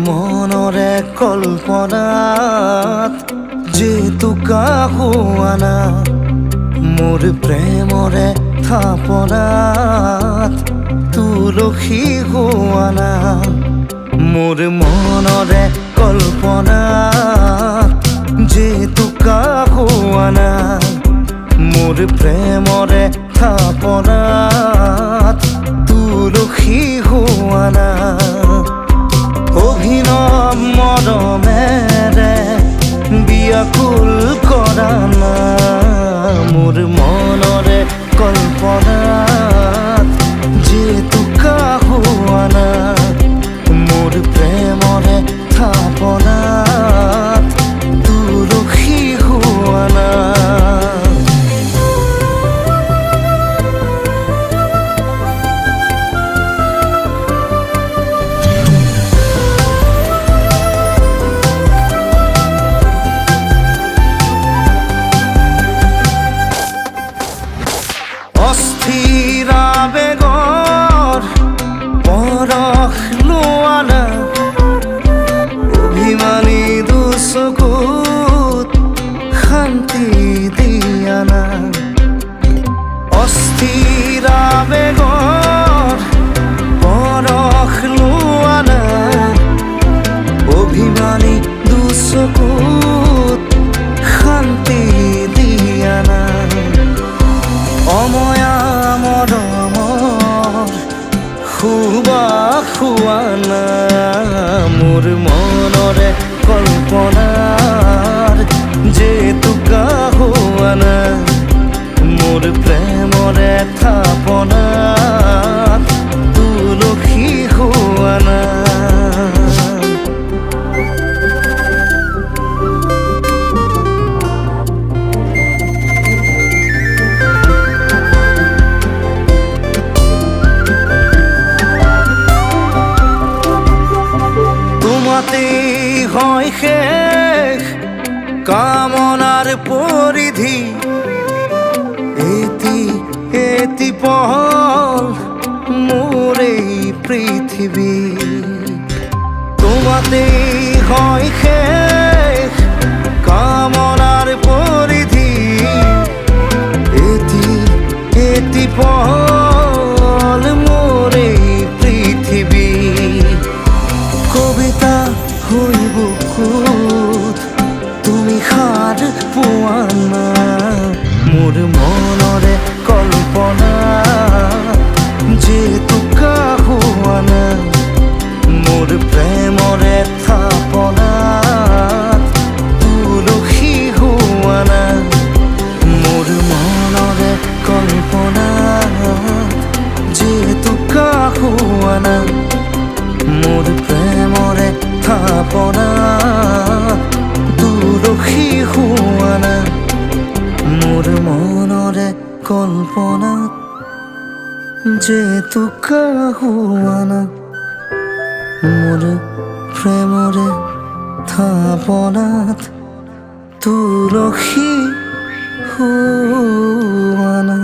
মনৰে কল্পনাত যেতুকা হোৱানা মোৰ প্ৰেমৰে থাপনাত তুলসী হোৱানা মোৰ মনৰে কল্পনাত যেতুকা হোৱানা মোৰ প্ৰেমৰে থাপনাত তুলসী হোৱানা অভিনৱ মৰমেৰে বিয়াকুল কৰা না মোৰ মনৰে কল্পনাত যেতুকা হোৱানা মোৰ প্ৰেমৰে থাপনাত তুলসী হোৱানা অস্থিৰ আবেগৰ পৰশ লোৱানা অভিমানী দুচকুত শান্তি দিয়ানা অস্থিৰ আবেগৰ পৰশ লোৱানা অভিমানী দুচকুত শান্তি দিয়ানা অময়া মৰমৰ সুবাস হোৱানা মোৰ মনৰে কল্পনাৰ যেতুকা হোৱানা মোৰ প্ৰেমৰে থাপনাত তুলসী হোৱানা হয় শেষ কামনার পরিধি এতি পহল মোর এই পৃথিবী তোমাতেই হয় শেষ কামনার পরিধি এতি পহল মোর এই পৃথিবী কবিতা হৈ বুকুত তুমি সাৰ পোৱানা মোৰ মনৰে কল্পনা যেতুকা হোৱানা মোৰ প্ৰেমৰে থাপনাত তুলসী হোৱানা মোৰ মনৰে কল্পনা যেতুকা হোৱানা মোৰ প্ৰেমৰে থাপনাত তুলসী হোৱানা মোৰ মনৰে কল্পনাত যেতুকা হোৱানা মোৰ প্ৰেমৰে থাপনাত তুলসী হোৱানা।